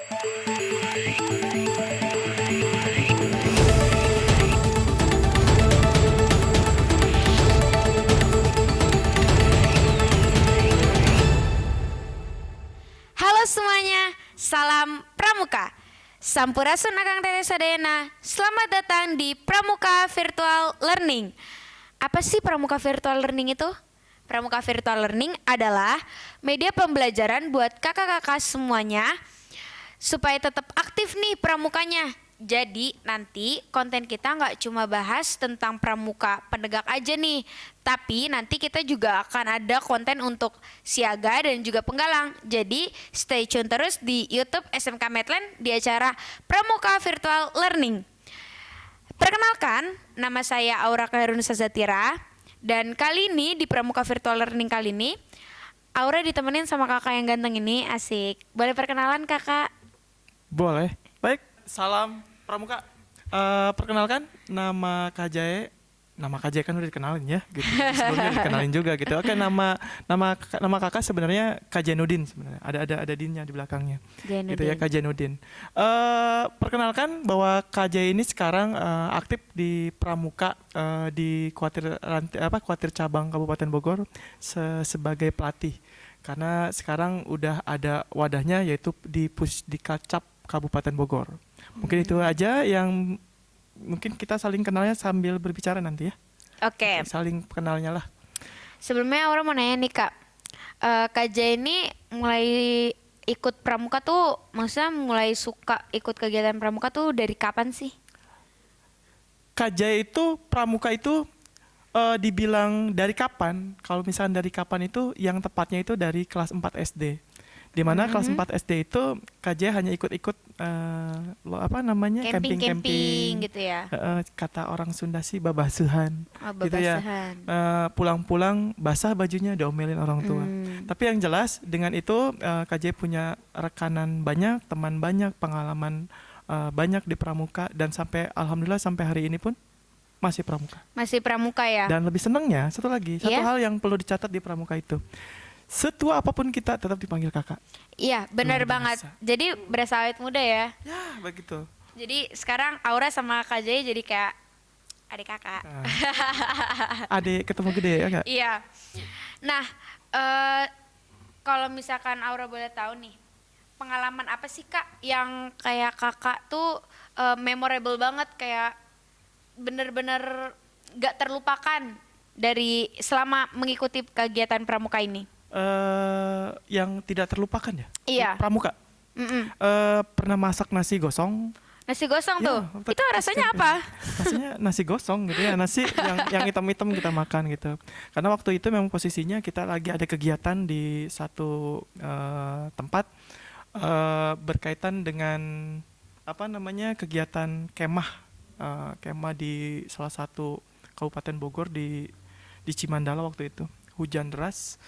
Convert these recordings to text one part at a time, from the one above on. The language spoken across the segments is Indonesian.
Halo semuanya, salam Pramuka. Sampurasun Akang Teteh Sadayana. Selamat datang di Pramuka Virtual Learning. Apa sih Pramuka Virtual Learning itu? Pramuka Virtual Learning adalah media pembelajaran buat kakak-kakak semuanya supaya tetap aktif nih pramukanya. Jadi nanti konten kita nggak cuma bahas tentang pramuka penegak aja nih, tapi nanti kita juga akan ada konten untuk siaga dan juga penggalang. Jadi stay tune terus di YouTube SMK Medland di acara Pramuka Virtual Learning. Perkenalkan, nama saya Aura Khairun Sazatira, dan kali ini di Pramuka Virtual Learning kali ini Aura ditemenin sama kakak yang ganteng ini. Asik. Boleh perkenalan kakak? Boleh. Baik, salam Pramuka. Perkenalkan, nama Kak Jae. Nama Kak Jae kan udah dikenalin ya, gitu. Sebelumnya dikenalin juga gitu. Oke, nama kakak sebenarnya Kak Jainuddin sebenarnya. Ada dinnya di belakangnya. Jainuddin. Gitu ya, Kak Jainuddin. Perkenalkan bahwa Kak Jae ini sekarang aktif di Pramuka di kuartir cabang Kabupaten Bogor sebagai pelatih. Karena sekarang udah ada wadahnya yaitu di Puskacap Kabupaten Bogor. Mungkin itu aja yang mungkin kita saling kenalnya sambil berbicara nanti ya. Oke. Saling kenalnya lah. Sebelumnya Aura mau nanya nih kak. Kak Jai ini mulai ikut pramuka tuh, maksudnya mulai suka ikut kegiatan pramuka tuh dari kapan sih? Kak Jae itu Pramuka itu dibilang dari kapan? Kalau misalnya dari kapan itu yang tepatnya itu dari kelas 4 SD. Di mana kelas 4 SD itu Kak Jae hanya ikut-ikut camping-camping gitu ya. Kata orang Sunda sih babasuhan. Gitu ya. Babasuhan. Pulang-pulang basah bajunya diomelin orang tua. Tapi yang jelas dengan itu Kak Jae punya rekanan banyak, teman banyak, pengalaman banyak di Pramuka, dan alhamdulillah sampai hari ini pun masih Pramuka. Masih pramuka ya? Dan lebih senangnya satu Iya? hal yang perlu dicatat di Pramuka itu, setua apapun kita tetap dipanggil kakak. Iya, benar Luar banget. biasa. Jadi berasa awet muda ya. Ya begitu. Jadi sekarang Aura sama Kak Jai jadi kayak adik kakak. Adik ketemu gede ya kak? Iya. Nah, kalau misalkan Aura boleh tahu nih, pengalaman apa sih kak yang kayak kakak tuh memorable banget, kayak bener-bener gak terlupakan dari selama mengikuti kegiatan pramuka ini? Yang tidak terlupakan ya? Iya. Di Pramuka. Pernah masak nasi gosong. Nasi gosong Ya, tuh, waktu itu rasanya apa? Rasanya nasi gosong gitu ya, nasi yang hitam-hitam kita makan gitu. Karena waktu itu memang posisinya kita lagi ada kegiatan di satu tempat berkaitan dengan kegiatan kemah di salah satu Kabupaten Bogor di Cimandala waktu itu. Hujan deras,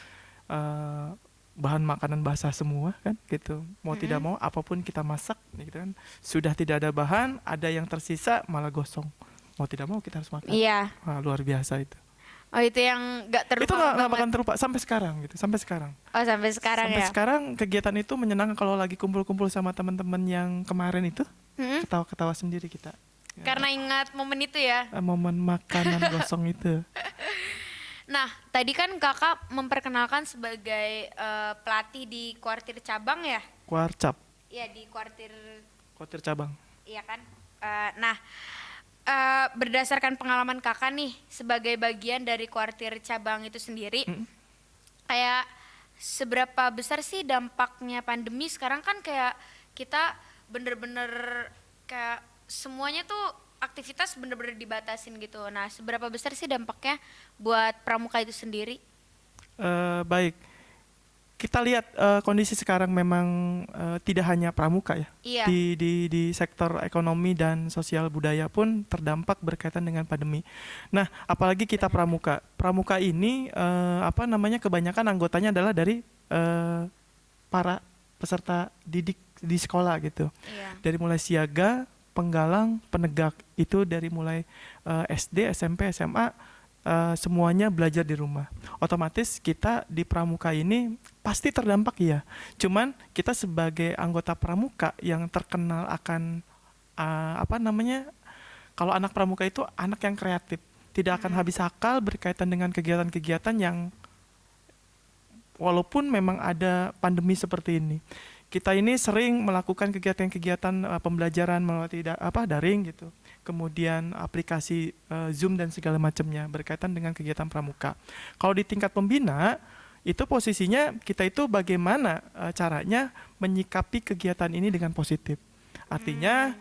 bahan makanan basah semua kan gitu. Mau tidak mau apapun kita masak gitu kan, sudah tidak ada bahan, ada yang tersisa malah gosong. Mau tidak mau kita harus makan. Iya. Wah, luar biasa itu. Oh, itu yang gak terlupakan. Itu nggak banget. bakal terlupa sampai sekarang gitu, sampai sekarang. Oh, sampai sekarang Sampai ya. sekarang kegiatan itu menyenangkan kalau lagi kumpul-kumpul sama teman-teman yang kemarin itu. Ketawa-ketawa sendiri kita. Ya. Karena ingat momen itu ya. Momen makanan gosong itu. Nah, tadi kan kakak memperkenalkan sebagai pelatih di kuartir cabang ya? Kuarcap, Iya, di kuartir, kuartir cabang. iya kan? Nah, berdasarkan pengalaman kakak nih sebagai bagian dari kuartir cabang itu sendiri, kayak seberapa besar sih dampaknya pandemi sekarang? Kan kayak kita bener-bener kayak semuanya tuh aktivitas bener-bener dibatasin gitu. Nah, seberapa besar sih dampaknya buat pramuka itu sendiri? Baik, kita lihat kondisi sekarang memang tidak hanya pramuka ya. Iya. Di sektor ekonomi dan sosial budaya pun terdampak berkaitan dengan pandemi. Nah, apalagi kita pramuka. Pramuka ini kebanyakan anggotanya adalah dari para peserta didik di sekolah gitu. Iya. Dari mulai siaga, penggalang, penegak, itu dari mulai SD, SMP, SMA, semuanya belajar di rumah. Otomatis kita di pramuka ini pasti terdampak iya. Cuman kita sebagai anggota pramuka yang terkenal akan apa namanya, kalau anak pramuka itu anak yang kreatif, tidak akan habis akal berkaitan dengan kegiatan-kegiatan yang walaupun memang ada pandemi seperti ini. Kita ini sering melakukan kegiatan-kegiatan pembelajaran melalui daring gitu. Kemudian aplikasi Zoom dan segala macamnya berkaitan dengan kegiatan pramuka. Kalau di tingkat pembina, itu posisinya kita itu bagaimana caranya menyikapi kegiatan ini dengan positif. Artinya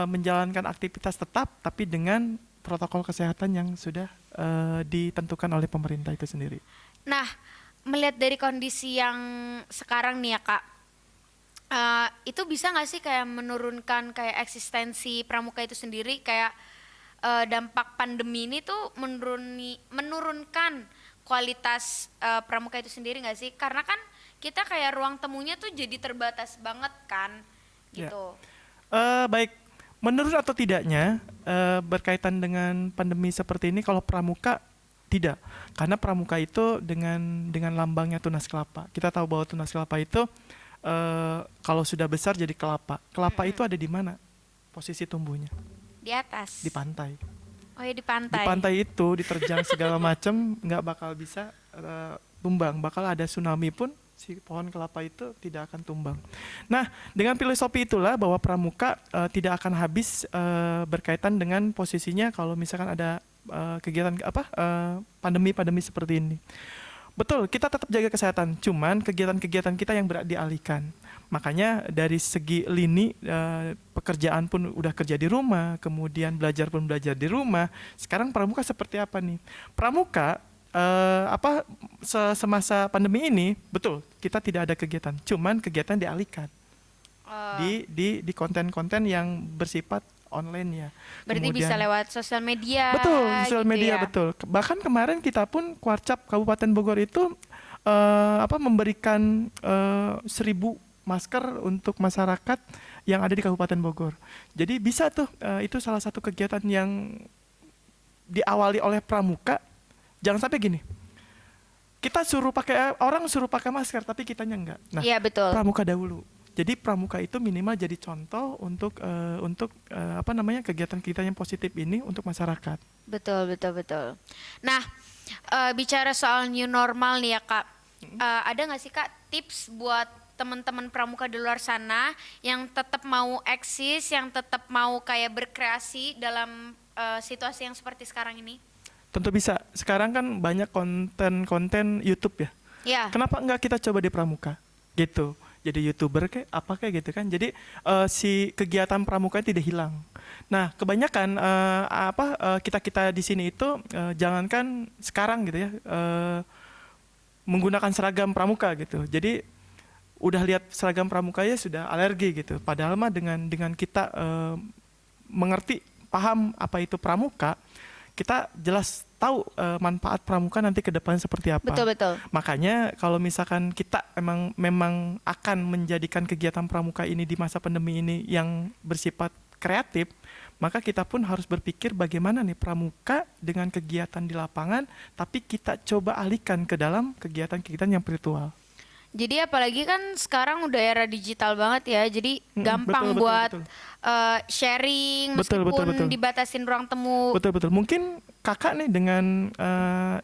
menjalankan aktivitas tetap tapi dengan protokol kesehatan yang sudah ditentukan oleh pemerintah itu sendiri. Nah, melihat dari kondisi yang sekarang nih ya Kak, itu bisa nggak sih kayak menurunkan kayak eksistensi pramuka itu sendiri, kayak dampak pandemi ini tuh menurunkan kualitas pramuka itu sendiri nggak sih? Karena kan kita kayak ruang temunya tuh jadi terbatas banget kan, gitu. Baik, menurut atau tidaknya berkaitan dengan pandemi seperti ini, kalau pramuka tidak, karena pramuka itu dengan lambangnya tunas kelapa. Kita tahu bahwa tunas kelapa itu kalau sudah besar jadi kelapa. Kelapa itu ada di mana? Posisi tumbuhnya? Di atas. Di pantai. Oh ya, di pantai. Di pantai itu diterjang segala macam, nggak bakal bisa tumbang. Bakal ada tsunami pun si pohon kelapa itu tidak akan tumbang. Nah, dengan filosofi itulah bahwa pramuka tidak akan habis berkaitan dengan posisinya kalau misalkan ada kegiatan pandemi seperti ini. Betul, kita tetap jaga kesehatan, cuman kegiatan-kegiatan kita yang berat dialihkan. Makanya dari segi lini pekerjaan pun udah kerja di rumah, kemudian belajar pun belajar di rumah. Sekarang pramuka seperti apa nih? Pramuka semasa pandemi ini, betul, kita tidak ada kegiatan, cuman kegiatan dialihkan di konten-konten yang bersifat online ya. Berarti Kemudian, bisa lewat sosial media. betul, sosial gitu media ya? betul. Bahkan kemarin kita pun Kuarcap Kabupaten Bogor itu memberikan 1.000 masker untuk masyarakat yang ada di Kabupaten Bogor. Jadi bisa tuh, itu salah satu kegiatan yang diawali oleh pramuka. Jangan sampai gini, kita suruh pakai masker tapi kitanya enggak. Nah, Iya, betul. pramuka dahulu. Jadi pramuka itu minimal jadi contoh untuk kegiatan-kegiatan yang positif ini untuk masyarakat. Betul. Nah, bicara soal new normal nih ya Kak, ada nggak sih Kak tips buat teman-teman pramuka di luar sana yang tetap mau eksis, yang tetap mau kayak berkreasi dalam situasi yang seperti sekarang ini? Tentu bisa. Sekarang kan banyak konten-konten YouTube ya. Ya. Kenapa enggak kita coba di pramuka? Gitu. Jadi YouTuber kayak gitu kan. Jadi si kegiatan pramuka tidak hilang. Nah, kebanyakan kita di sini itu jangankan sekarang gitu ya, menggunakan seragam pramuka gitu. Jadi udah lihat seragam pramuka ya sudah alergi gitu. Padahal mah dengan kita mengerti, paham apa itu pramuka, kita jelas tahu manfaat pramuka nanti ke depan seperti apa. Betul. Makanya kalau misalkan kita memang akan menjadikan kegiatan pramuka ini di masa pandemi ini yang bersifat kreatif, maka kita pun harus berpikir bagaimana nih pramuka dengan kegiatan di lapangan, tapi kita coba alihkan ke dalam kegiatan-kegiatan yang virtual. Jadi apalagi kan sekarang udah era digital banget ya, jadi gampang betul. buat sharing meskipun dibatasin ruang temu. Betul. Mungkin kakak nih dengan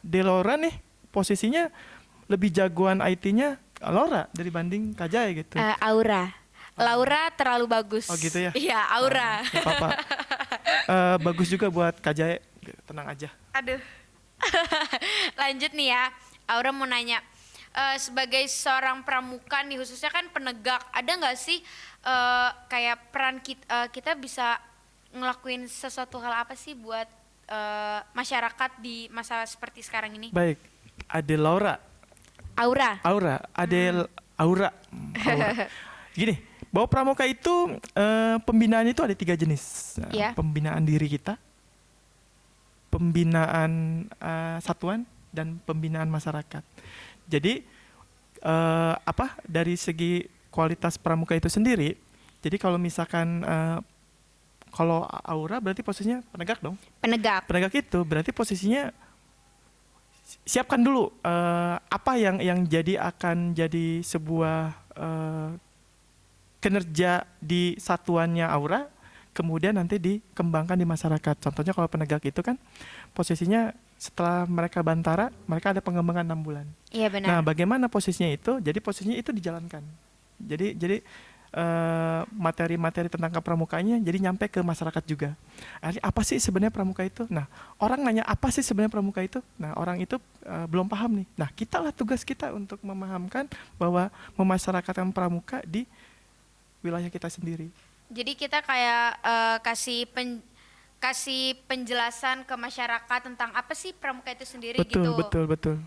Delora nih posisinya lebih jagoan IT-nya Laura dibanding Kajai gitu. Laura terlalu bagus. Oh gitu ya? Iya, Aura. Gak apa-apa. Bagus juga buat Kajai, tenang aja. Aduh. Lanjut nih ya, Aura mau nanya. Sebagai seorang pramuka nih, khususnya kan penegak, ada nggak sih kayak peran kita bisa ngelakuin sesuatu hal apa sih buat masyarakat di masa seperti sekarang ini? Baik, Ade Laura. Aura. Ade Aura. Gini, bahwa pramuka itu pembinaan itu ada 3 jenis. Yeah. Pembinaan diri kita, pembinaan satuan, dan pembinaan masyarakat. Jadi dari segi kualitas pramuka itu sendiri, jadi kalau misalkan kalau Aura berarti posisinya penegak dong. Penegak Penegak itu berarti posisinya siapkan dulu apa yang akan jadi sebuah kinerja di satuannya aura, kemudian nanti dikembangkan di masyarakat. Contohnya kalau penegak itu kan posisinya setelah mereka bantara, mereka ada pengembangan 6 bulan. Iya benar. Nah, bagaimana posisinya itu? Jadi posisinya itu dijalankan. Jadi materi-materi tentang kepramukanya jadi nyampe ke masyarakat juga. Apa sih sebenarnya pramuka itu? Nah, orang nanya apa sih sebenarnya pramuka itu? Nah, orang itu belum paham nih. Nah, tugas kita untuk memahamkan bahwa memasyarakatkan pramuka di wilayah kita sendiri. Jadi kita kayak kasih penjelasan ke masyarakat tentang apa sih pramuka itu sendiri gitu. Betul.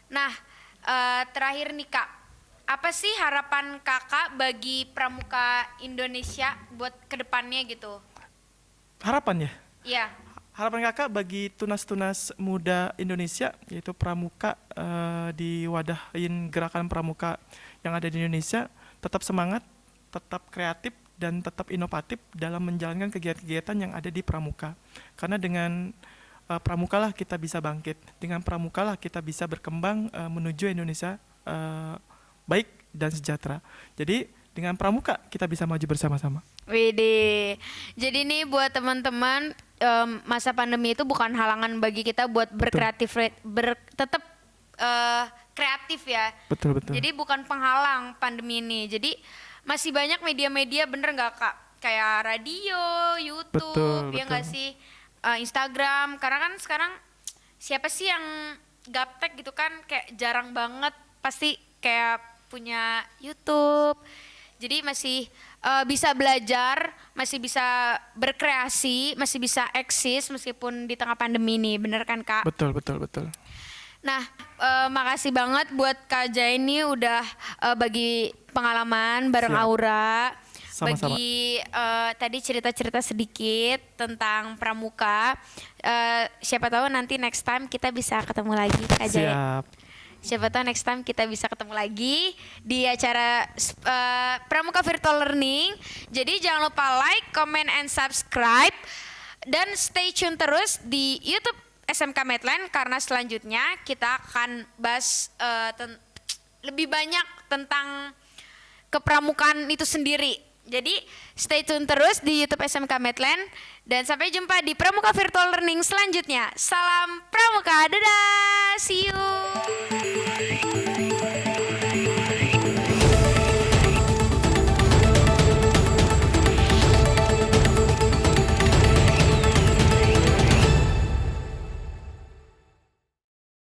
Nah, terakhir nih Kak, apa sih harapan Kakak bagi pramuka Indonesia buat kedepannya gitu? Harapan ya? Iya. Harapan Kakak bagi tunas-tunas muda Indonesia, yaitu pramuka di wadahin gerakan pramuka yang ada di Indonesia, tetap semangat, tetap kreatif, dan tetap inovatif dalam menjalankan kegiatan-kegiatan yang ada di pramuka. Karena dengan pramuka lah kita bisa bangkit, dengan pramuka lah kita bisa berkembang menuju Indonesia baik dan sejahtera. Jadi dengan pramuka kita bisa maju bersama-sama. Widih. Jadi nih buat teman-teman, masa pandemi itu bukan halangan bagi kita buat berkreatif, tetap kreatif ya. Betul. Jadi bukan penghalang pandemi ini. Jadi masih banyak media-media, bener nggak Kak? Kayak radio, YouTube, ya nggak sih? Instagram. Karena kan sekarang siapa sih yang gaptek gitu kan? Kayak jarang banget. Pasti kayak punya YouTube. Jadi masih bisa belajar, masih bisa berkreasi, masih bisa eksis meskipun di tengah pandemi ini. Bener kan Kak? Betul. Nah, makasih banget buat Kak Jai ini udah bagi pengalaman bareng Siap. Aura. Sama-sama. Bagi tadi cerita-cerita sedikit tentang pramuka. Siapa tahu nanti next time kita bisa ketemu lagi Kak Jai. Siap. Siapa tahu next time kita bisa ketemu lagi di acara Pramuka Virtual Learning. Jadi jangan lupa like, comment, and subscribe. Dan stay tune terus di YouTube SMK Medland karena selanjutnya kita akan bahas lebih banyak tentang kepramukaan itu sendiri. Jadi stay tune terus di YouTube SMK Medland dan sampai jumpa di Pramuka Virtual Learning selanjutnya. Salam Pramuka, dadah, see you.